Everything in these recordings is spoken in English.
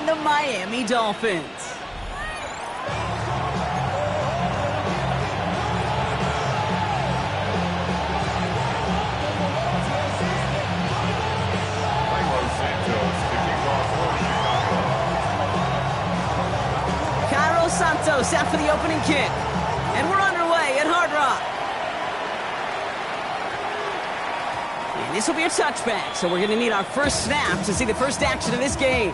the Miami Dolphins. Cairo Santos out for the opening kick. And we're underway at Hard Rock. And this will be a touchback, so we're going to need our first snap to see the first action of this game.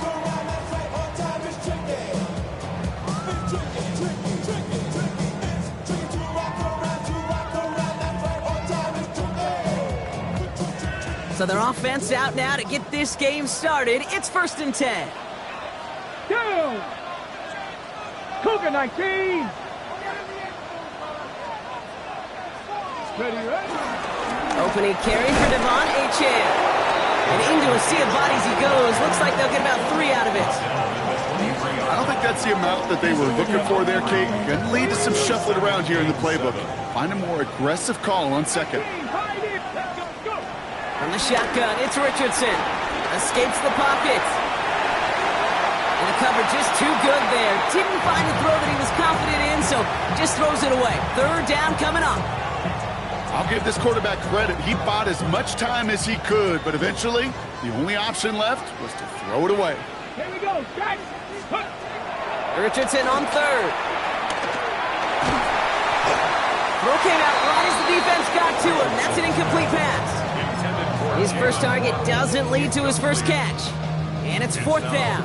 So their offense out now to get this game started. It's 1st and 10. Down! Cougar 19! Ready, ready? Opening carry for Devon Achane. And into a sea of bodies he goes. Looks like they'll get about 3 out of it. I don't think that's the amount that they were looking for there, Kate. Going to lead to some shuffling around here in the playbook. Find a more aggressive call on second. From the shotgun, it's Richardson. Escapes the pocket. And the cover just too good there. Didn't find the throw that he was confident in, so just throws it away. 3rd down coming up. I'll give this quarterback credit. He bought as much time as he could, but eventually, the only option left was to throw it away. Here we go, guys. Richardson on 3rd. Throw came out right as the defense got to him. That's an incomplete pass. His first target doesn't lead to his first catch. And it's 4th down.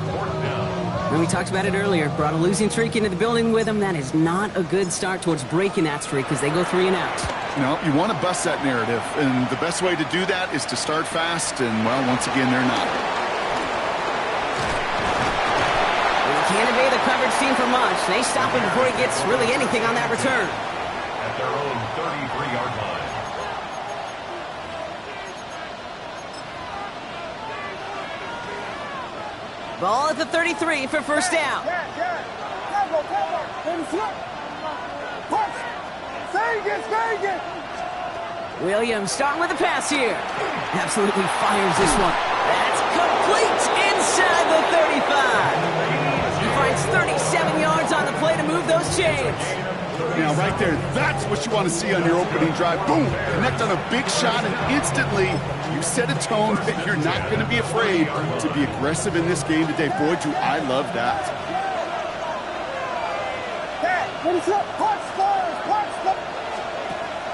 And we talked about it earlier. Brought a losing streak into the building with him. That is not a good start towards breaking that streak as they go 3 and out. No, you want to bust that narrative. And the best way to do that is to start fast. And, well, once again, they're not. They can't obey the coverage team for much. They stop him before he gets really anything on that return. At their own 33-yard line. Ball at the 33 for 1st down. Williams starting with the pass here. Absolutely fires this one. That's complete inside the 35. He finds 37 yards on the play to move those chains. Now, right there, that's what you want to see on your opening drive. Boom! Connect on a big shot, and instantly you set a tone that you're not going to be afraid to be aggressive in this game today. Boy, do I love that.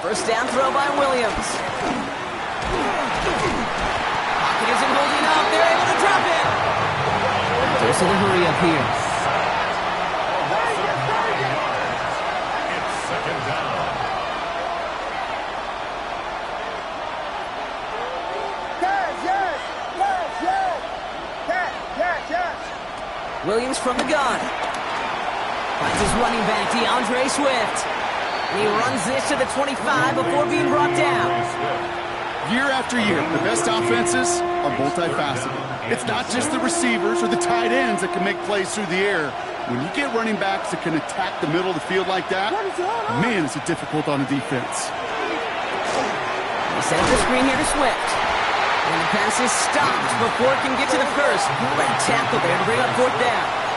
First down throw by Williams. Pocket isn't holding up. They're able to drop it. There's a hurry up here. It's 2nd down. Williams from the gun. Finds his running back, DeAndre Swift. And he runs this to the 25 before being brought down. Year after year, the best offenses are multifaceted. It's not just the receivers or the tight ends that can make plays through the air. When you get running backs that can attack the middle of the field like that, man, is it difficult on the defense. They set up the screen here to Swift. And the pass is stopped before it can get to the first. Great tackle there to bring up 4th down.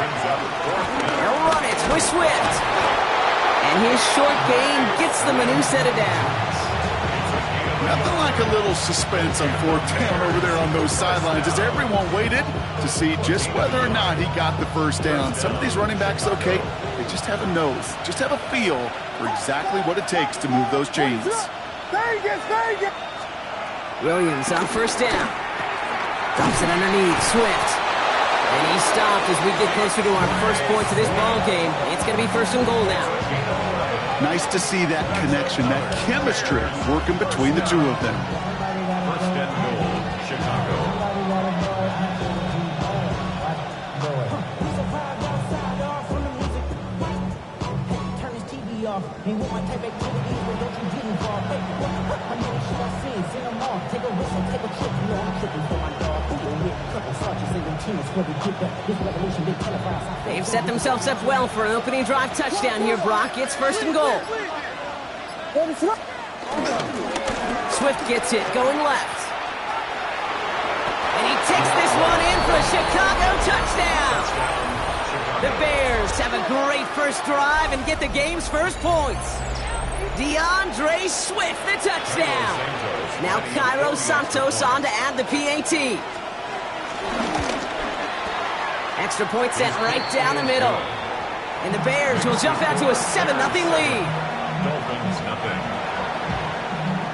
They'll run it with Swift. And his short gain gets them a new set of downs. Nothing like a little suspense on 4th down over there on those sidelines as everyone waited to see just whether or not he got the first down. Some of these running backs, okay, they just have a nose, just have a feel for exactly what it takes to move those chains. Williams on 1st down. Drops it underneath. Swift. And he's stopped as we get closer to our first points of this ball game. It's going to be 1st and goal now. Nice to see that connection, that chemistry working between the two of them. 1st and goal, Chicago. Turn this TV off. Ain't want my type activity, but don't you get involved. I know what shit I see. Sing them all. Take a whistle, take a trip. You know I'm tripping for my dog. They've set themselves up well for an opening drive touchdown here, Brock. It's 1st and goal. Swift gets it, going left. And he takes this one Chicago touchdown! The Bears have a great first drive and get the game's first points. DeAndre Swift, the touchdown. Now Cairo Santos on to add the PAT. Extra point sent right down the middle. And the Bears will jump out to a 7-0 lead. Dolphins, nothing.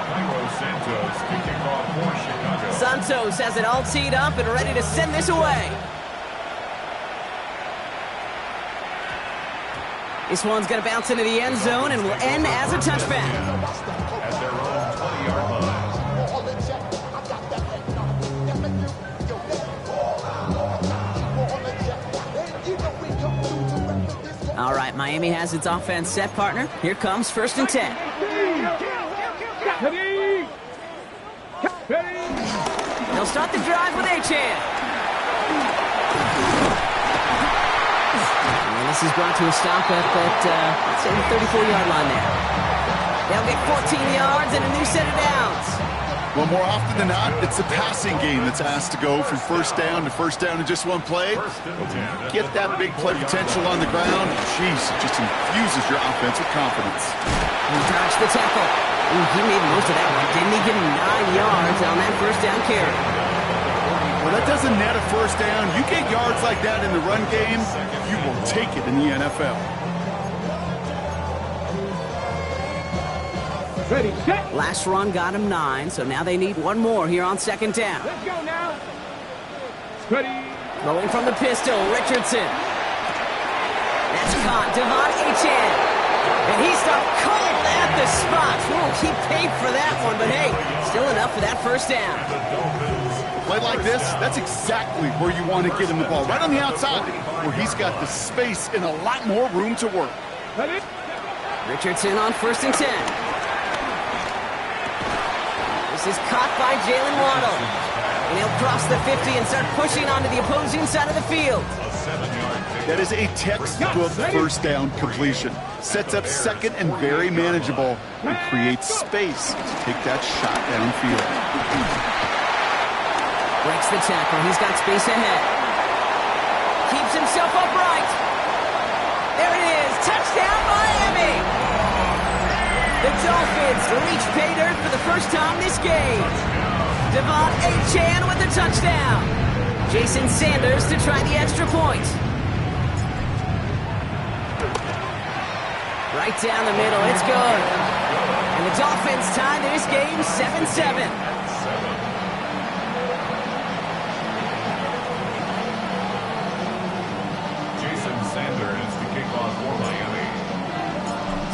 Cairo Santos to kick off for Chicago. Santos has it all teed up and ready to send this away. This one's going to bounce into the end zone and will end as a touchback. At their own 20-yard line. All right, Miami has its offense set, partner. Here comes 1st and 10. They'll start the drive with Achane. And this is brought to a stop at let's say the 34-yard line there. They'll get 14 yards and a new set of downs. Well, more often than not, it's a passing game that's asked to go from first down in just one play. Get that big play potential on the ground. Jeez, it just infuses your offense with confidence. He dodged the tackle. Ooh, he made most of that one. Didn't he give him 9 yards on that first down carry? Well, that doesn't net a first down. You get yards like that in the run game, you will take it in the NFL. Ready, set. Last run got him 9, so now they need one more here on 2nd down. Let's go now. Ready. Going from the pistol, Richardson. That's caught, Devon Achane. And he stopped cold at the spot. Whoa, he paid for that one, but hey, still enough for that first down. Play like this, that's exactly where you want to get him the ball. Right on the outside, where he's got the space and a lot more room to work. Ready. Richardson on 1st and 10. This is caught by Jalen Waddle. And he'll cross the 50 and start pushing onto the opposing side of the field. That is a textbook first down completion. Sets up second and very manageable and creates space to take that shot downfield. Breaks the tackle. He's got space ahead. Keeps himself upright. There it is. Touchdown, Miami. The Dolphins reach pay dirt for the first time this game. Devon Achane with the touchdown. Jason Sanders to try the extra point. Right down the middle. It's good. And the Dolphins tie this game 7-7.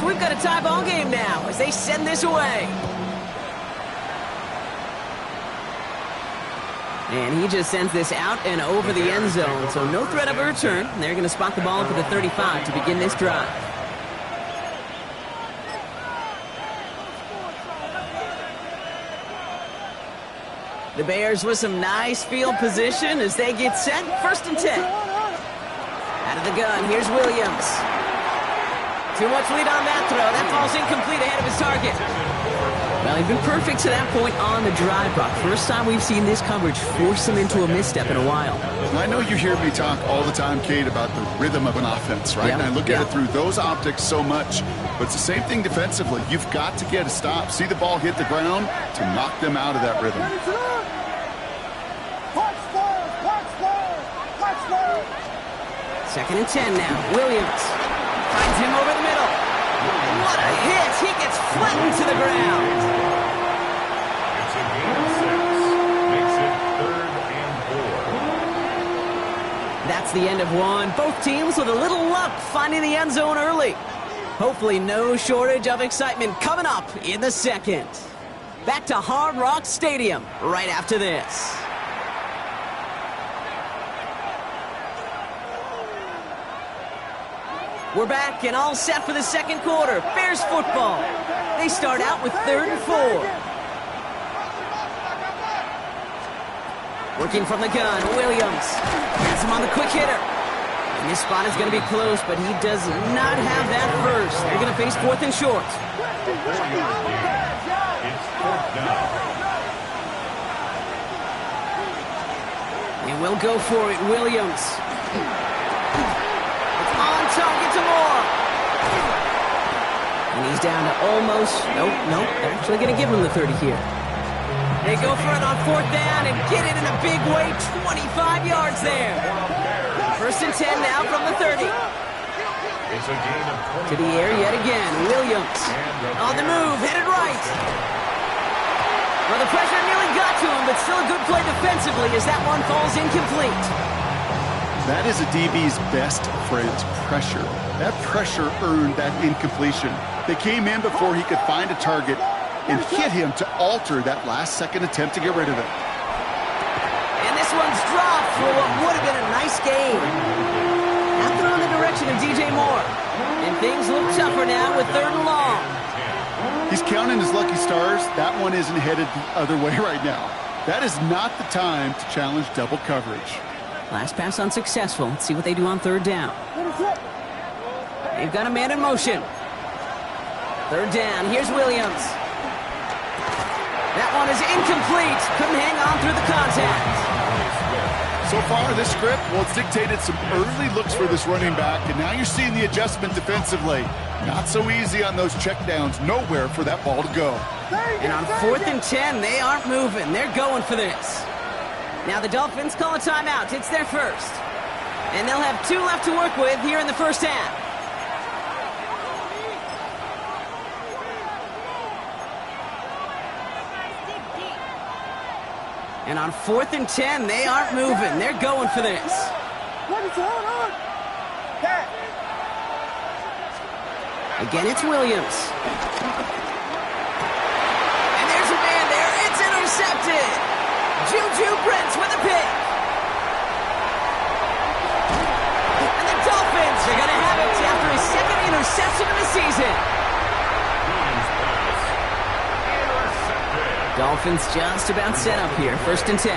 So we've got a tie ball game now as they send this away. And he just sends this out and over the end zone, so no threat of a return. They're going to spot the ball for the 35 to begin this drive. The Bears with some nice field position as they get set. 1st and 10. Out of the gun, here's Williams. Too much lead on that throw. That ball's incomplete ahead of his target. Well, he's been perfect to that point on the drive, Brock. First time we've seen this coverage force him into a misstep in a while. I know you hear me talk all the time, Kate, about the rhythm of an offense, right? Yep. And I look at it through those optics so much. But it's the same thing defensively. You've got to get a stop, see the ball hit the ground to knock them out of that rhythm. Second and 10 now. Williams finds him over the middle. What a hit! He gets flattened to the ground. It's a gain of 6. Makes it 3rd and 4. That's the end of one. Both teams with a little luck finding the end zone early. Hopefully no shortage of excitement coming up in the second. Back to Hard Rock Stadium right after this. We're back and all set for the second quarter. Bears football. They start out with 3rd and 4. Working from the gun, Williams has him on the quick hitter. And this spot is going to be close, but he does not have that first. They're going to face 4th and short. It's 4th down. And we'll go for it, Williams. It's on target to Moore. And he's down to almost, nope, actually going to give him the 30 here. They go for it on 4th down and get it in a big way, 25 yards there. 1st and 10 now from the 30. It's a gain of 20. To the air yet again, Williams. On the move, headed right. Well, the pressure nearly got to him, but still a good play defensively as that one falls incomplete. That is a DB's best friend, pressure. That pressure earned that incompletion. They came in before he could find a target and hit him to alter that last-second attempt to get rid of it. And this one's dropped for what would have been a nice game. Now throw in the direction of DJ Moore. And things look tougher now with 3rd and long. He's counting his lucky stars. That one isn't headed the other way right now. That is not the time to challenge double coverage. Last pass unsuccessful. Let's see what they do on 3rd down. They've got a man in motion. 3rd down. Here's Williams. That one is incomplete. Couldn't hang on through the contact. So far, this script, well, it's dictated some early looks for this running back, and now you're seeing the adjustment defensively. Not so easy on those checkdowns. Nowhere for that ball to go. And on 4th and 10, they aren't moving. They're going for this. Now the Dolphins call a timeout. It's their first. And they'll have 2 left to work with here in the 1st half. And on 4th and 10, they aren't moving. They're going for this. Again, it's Williams. And there's a man there. It's intercepted. Juju Brents with a pick. And the Dolphins are going to have it after his 2nd interception of the season. Dolphins just about set up here. 1st and 10.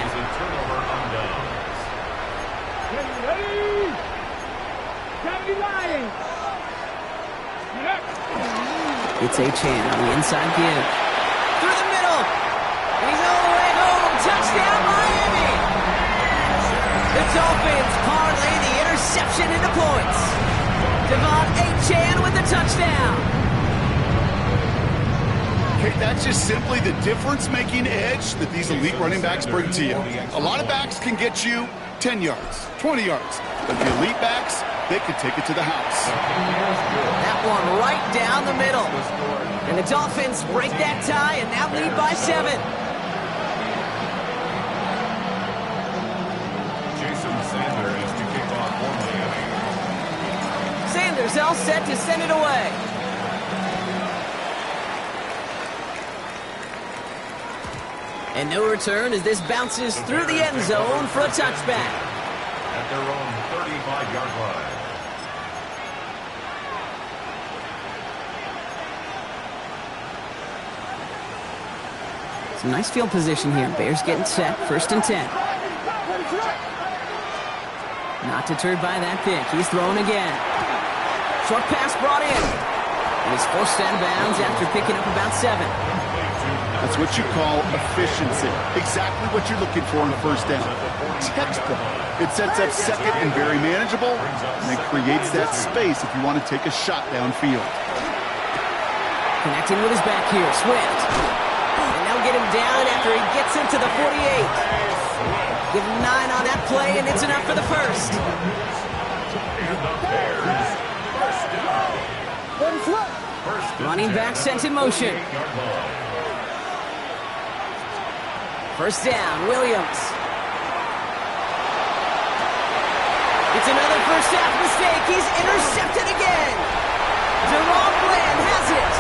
It's Achane on the inside give. Through the middle. And he's all the way home. Touchdown, Miami. The Dolphins parlay the interception into points. Devon Achane with the touchdown. Okay, that's just simply the difference-making edge that these elite running backs bring to you. A lot of backs can get you 10 yards, 20 yards. But the elite backs, they can take it to the house. That one right down the middle. And the Dolphins break that tie and now lead by 7. Jason Sanders to kick off for Miami. Sanders all set to send it away. And no return as this bounces through the end zone for a touchback. At their own 35-yard line. Some nice field position here. Bears getting set. 1st and 10. Not deterred by that pick. He's throwing again. Short pass brought in. And he's forced out of bounds after picking up about 7. That's what you call efficiency. Exactly what you're looking for in 1st down. Textbook. It sets up 2nd and very manageable, and it creates that space if you want to take a shot downfield. Connecting with his back here, Swift. And they'll get him down after he gets into the 48. Give him 9 on that play, and it's enough for the 1st. Running back sent in motion. 1st down, Williams. It's another 1st half mistake. He's intercepted again. Deron Bland has it.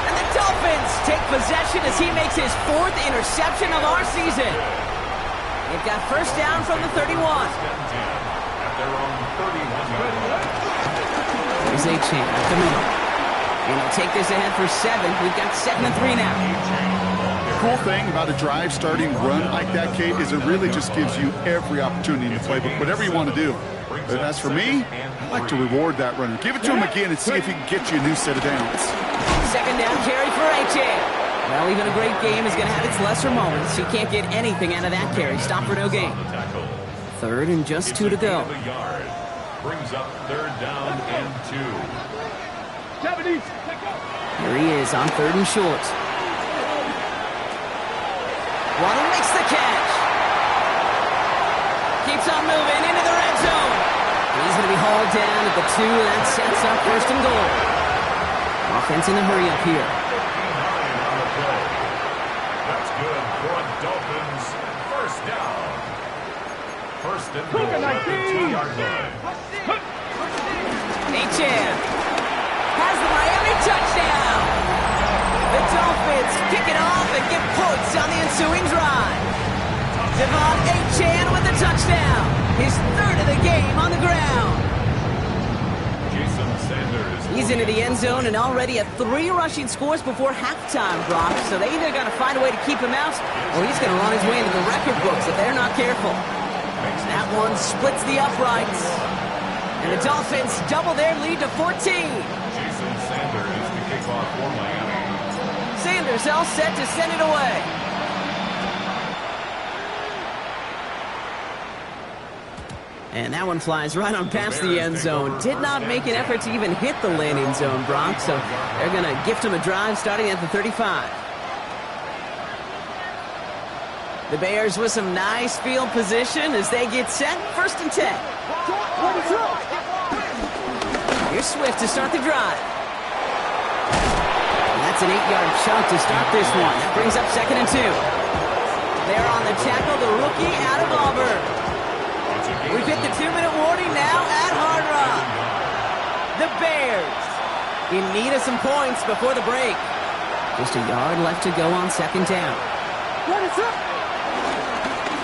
And the Dolphins take possession as he makes his 4th interception of our season. They've got 1st down from the 31. There's Achane at the middle. And he'll take this ahead for 7. We've got 7-3 now. The cool thing about a drive starting run like that, Kate, is it really just gives you every opportunity in the playbook, whatever you want to do. But as for me, I like to reward that runner. Give it to him again and see if he can get you a new set of downs. 2nd down carry for Achane. Well, even a great game is going to have its lesser moments. He can't get anything out of that carry. Stop for no gain. Third and just 2 to go. The yard brings up third down and 2. 70. Here he is on 3rd and short. Waddle makes the catch. Keeps on moving into the red zone. He's going to be hauled down at the 2, and that sets up 1st and goal. Offense in a hurry up here. That's good for a Dolphins first down. 1st and goal at the 2-yard line. Achane has the Miami touchdown. The Dolphins kick it off and get points on the ensuing drive. Devon Achane with the touchdown. His 3rd of the game on the ground. Jason Sanders. He's into the end zone and already at 3 rushing scores before halftime, Brock. So they either got to find a way to keep him out, or he's going to run his way into the record books if they're not careful. That one splits the uprights. And the Dolphins double their lead to 14. Jason Sanders to kick off for Miami. Sanders all set to send it away. And that one flies right on past the end zone. Did not make an effort to even hit the landing zone, Brock. So they're going to gift him a drive starting at the 35. The Bears with some nice field position as they get set. 1st and 10. Here's Swift to start the drive. And that's an 8-yard chunk to start this one. That brings up 2nd and 2. They're on the tackle, the rookie out of Auburn. We've hit the 2-minute warning now at Hard Rock. The Bears in need of some points before the break. Just a yard left to go on 2nd down.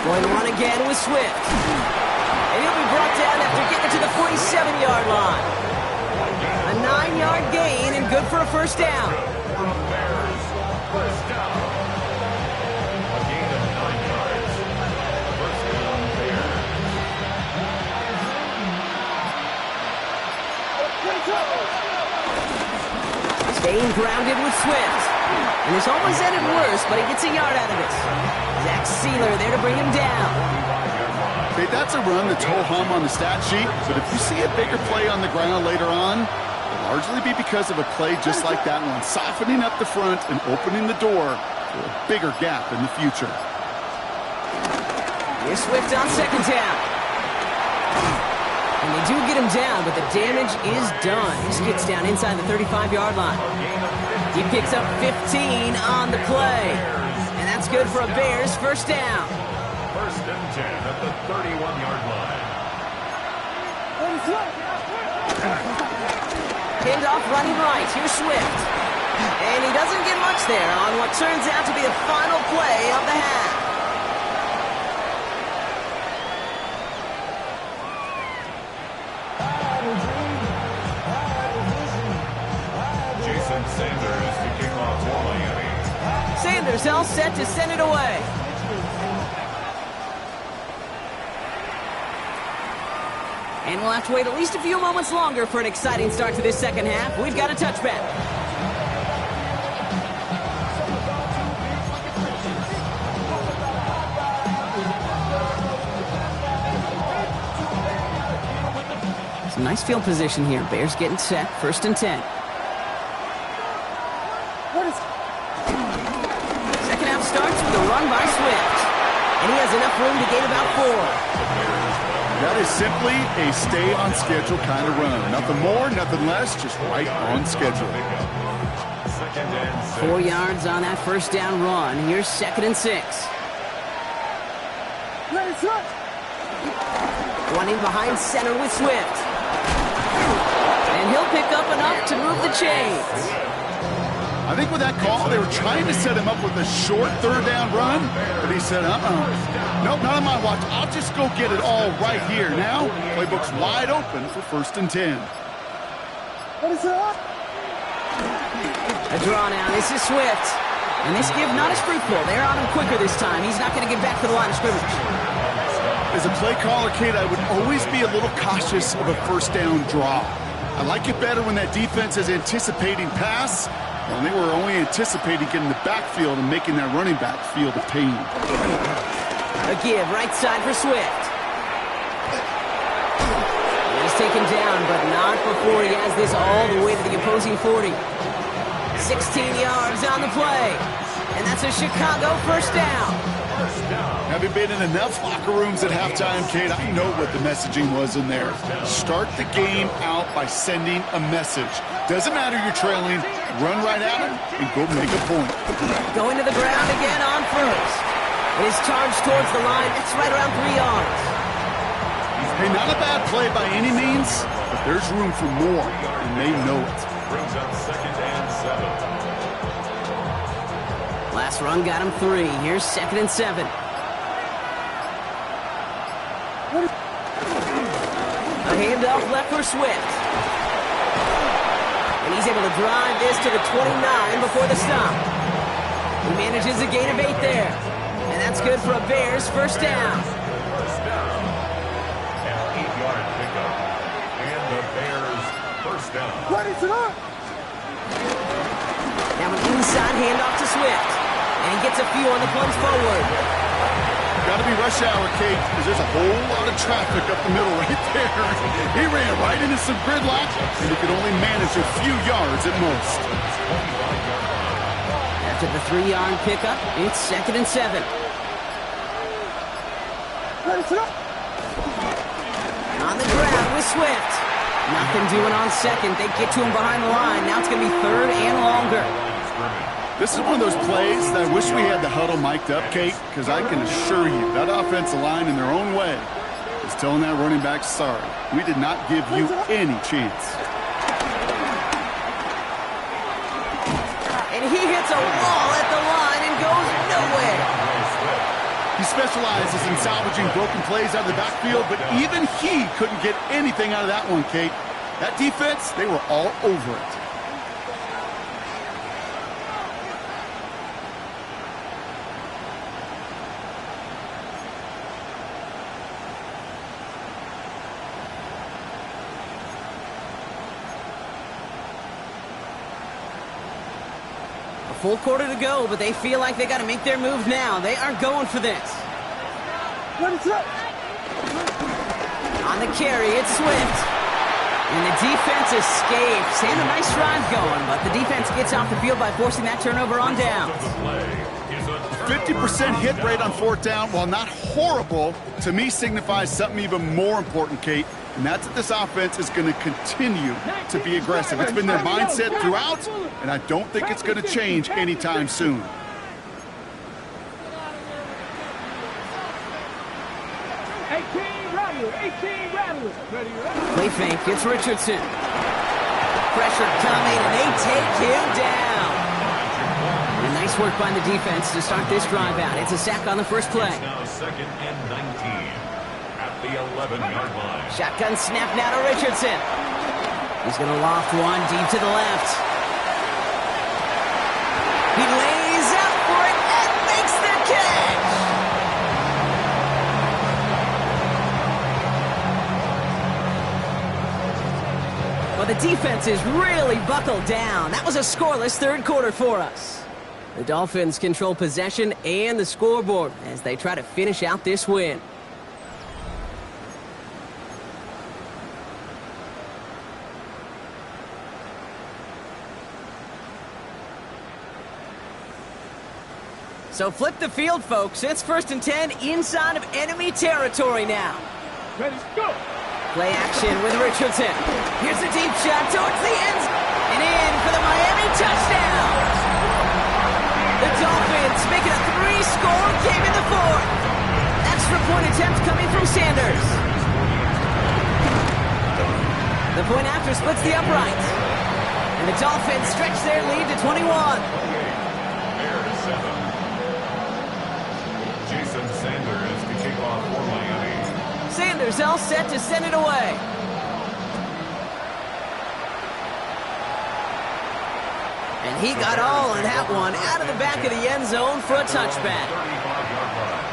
Going to run again with Swift. And he'll be brought down after getting to the 47-yard line. A 9-yard gain and good for a 1st down. Bears first down. A gain of 9 yards. 1st down Bears. Staying grounded with Swift. And this almost ended worse, but he gets a yard out of it. Zach Sealer there to bring him down. Okay, that's a run that's ho-hum on the stat sheet, but if you see a bigger play on the ground later on, it'll largely be because of a play just like that one, softening up the front and opening the door for a bigger gap in the future. Here's Swift on 2nd down. And they do get him down, but the damage is done. He gets down inside the 35-yard line. He picks up 15 on the play. And that's good for a Bears 1st down. 1st and 10 at the 31-yard line. Pinned off running right. Here's Swift. And he doesn't get much there on what turns out to be the final play of the half. Jason Sanders to kick off for Miami. Sanders all set to send it away. And we'll have to wait at least a few moments longer for an exciting start to this 2nd half. We've got a touchback. Some nice field position here. Bears getting set. 1st and 10. 2nd half starts with a run by Swift. And he has enough room to gain about 4. That is simply a stay-on-schedule kind of run. Nothing more, nothing less, just right on schedule. 4 yards on that 1st down run. Here's 2nd and 6. Running behind center with Swift. And he'll pick up enough to move the chains. I think with that call, they were trying to set him up with a short 3rd down run, but he said, nope, not on my watch. I'll just go get it all right here. Now, playbook's wide open for 1st and 10. A draw now. This is Swift. And this give not as fruitful. They're on him quicker this time. He's not going to get back to the line of scrimmage. As a play caller, Kate, I would always be a little cautious of a 1st down draw. I like it better when that defense is anticipating pass. Well, they were only anticipating getting the backfield and making that running back feel the pain. A give right side for Swift. taken down, but not before he has this all the way to the opposing 40. 16 yards on the play. And that's a Chicago first down. Having been in enough locker rooms at halftime, Kate, I know what the messaging was in there. Start the game out by sending a message. Doesn't matter you're trailing, run right at him and go make a point. Going to the ground again on first. And his charge towards the line, it's right around 3 yards. Hey, not a bad play by any means, but there's room for more, and they know it. Brings up 2nd and 7. Last run got him 3. Here's 2nd and 7. A handoff left for Swift. And he's able to drive this to the 29 before the stop. He manages a gain of 8 there. And that's good for a Bears first down. First down. An 8-yard pickup. And the Bears first down. Now an inside handoff to Swift. And he gets a few on the plunge forward. Got to be rush hour, Kate, because there's a whole lot of traffic up the middle right there. He ran right into some gridlock, and he could only manage a few yards at most. After the 3-yard pickup, it's 2nd and 7. On the ground with Swift. Nothing doing on 2nd. They get to him behind the line. Now it's going to be 3rd and longer. This is one of those plays that I wish we had the huddle mic'd up, Kate, because I can assure you that offensive line in their own way is telling that running back, sorry, we did not give you any chance. And he hits a wall at the line and goes nowhere. He specializes in salvaging broken plays out of the backfield, but even he couldn't get anything out of that one, Kate. That defense, they were all over it. Full quarter to go, but they feel like they got to make their move now. They aren't going for this. On the carry, it's Swift. And the defense escapes. And a nice drive going, but the defense gets off the field by forcing that turnover on downs. 50% hit rate on 4th down, while not horrible, to me signifies something even more important, Kate. And that's that this offense is going to continue to be aggressive. It's been their mindset throughout, and I don't think it's going to change anytime soon. Play fake, it's Richardson. Pressure coming, and they take him down. And nice work by the defense to start this drive out. It's a sack on the first play. Now 2nd and 19. At the 11-yard line. Shotgun snap now to Richardson. He's going to loft one deep to the left. He lays out for it and makes the catch. Well, the defense is really buckled down. That was a scoreless 3rd quarter for us. The Dolphins control possession and the scoreboard as they try to finish out this win. So flip the field, folks. It's 1st and 10 inside of enemy territory now. Ready, go! Play action with Richardson. Here's a deep shot towards the end. And in for the Miami touchdown. The Dolphins make it a 3-score game in the 4th. Extra point attempt coming from Sanders. The point after splits the upright. And the Dolphins stretch their lead to 21. Bears 7. Jason Sanders to kick off for Miami. Sanders all set to send it away. And he got all of that one out of the back of the end zone for a touchback. 35-yard line.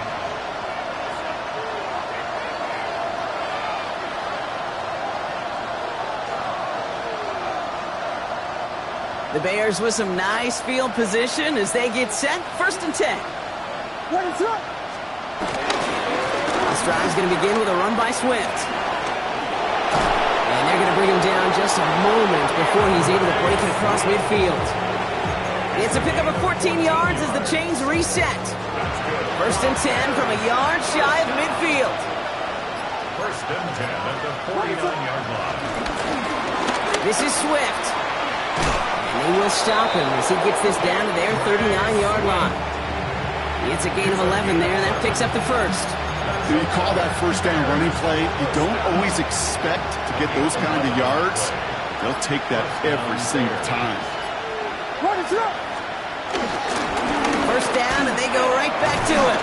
The Bears with some nice field position as they get set. 1st and 10. This drive's going to begin with a run by Swift. they're going to bring him down just a moment before he's able to break it across midfield. It's a pickup of 14 yards as the chains reset. First and 10 from a yard shy of midfield. First and 10 at the 49-yard line. This is Swift. And they will stop him as he gets this down to their 39-yard line. It's a gain of 11 there. That picks up the first. You call that first down running play. You don't always expect to get those kind of yards. They'll take that every single time. First down, and they go right back to it.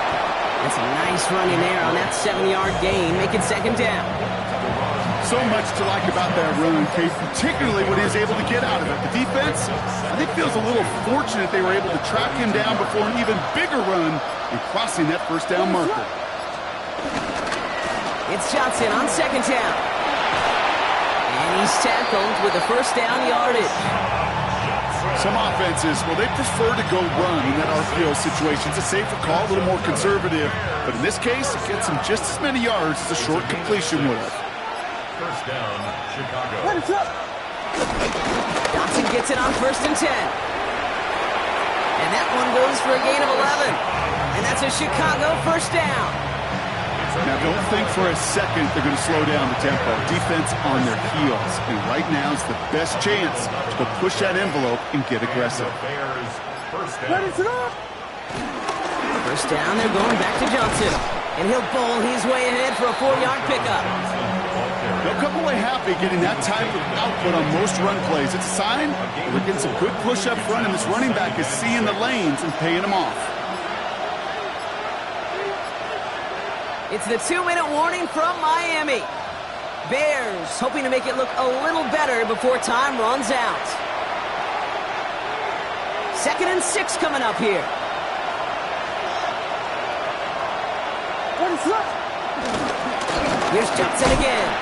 That's a nice run in there on that 7-yard gain, making second down. So much to like about that run, Kate, particularly what he was able to get out of it. The defense, I think, feels a little fortunate they were able to track him down before an even bigger run and crossing that first down marker. It's Johnson on second down. And he's tackled with the first down yardage. Some offenses, well, they prefer to go run in that RPO situation. It's a safer call, a little more conservative. But in this case, it gets him just as many yards as a short completion would have. First down, Chicago. Johnson gets it on first and 10. And that one goes for a gain of 11. And that's a Chicago first down. Now, don't think for a second they're going to slow down the tempo. Defense on their heels. And right now is the best chance to go push that envelope and get aggressive. First down. First down, they're going back to Johnson. And he'll bowl his way ahead for a 4-yard pickup. They'll come away happy getting that type of output on most run plays. It's a sign they're getting some good push up front, and this running back is seeing the lanes and paying them off. It's the 2-minute warning from Miami. Bears hoping to make it look a little better before time runs out. 2nd and 6 coming up here. Here's Johnson again.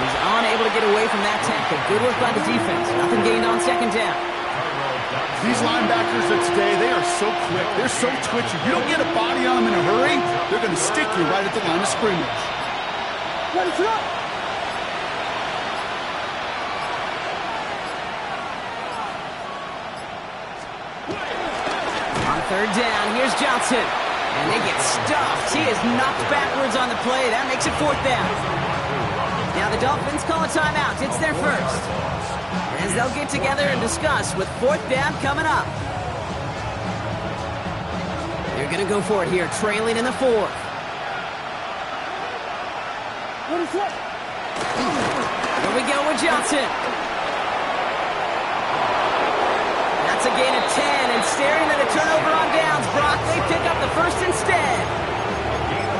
He's unable to get away from that tackle. Good work by the defense. Nothing gained on second down. These linebackers of today, they are so quick. They're so twitchy. You don't get a body on them in a hurry, they're going to stick you right at the line of scrimmage. On third down, here's Johnson. And they get stuffed. He is knocked backwards on the play. That makes it 4th down. Now the Dolphins call a timeout. It's their first. As they'll get together and discuss with 4th down coming up. They're going to go for it here, trailing in the 4th. Here we go with Johnson. That's a gain of 10, and staring at a turnover on downs. Brock, they pick up the first instead.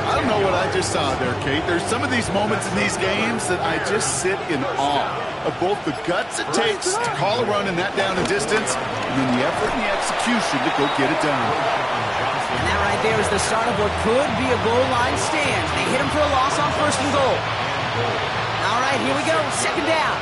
I don't know what I just saw there, Kate. There's some of these moments in these games that I just sit in awe of both the guts it takes to call a run in that down and distance, and then the effort and the execution to go get it done. And that right there is the start of what could be a goal line stand. They hit him for a loss on 1st and goal. All right, here we go. 2nd down.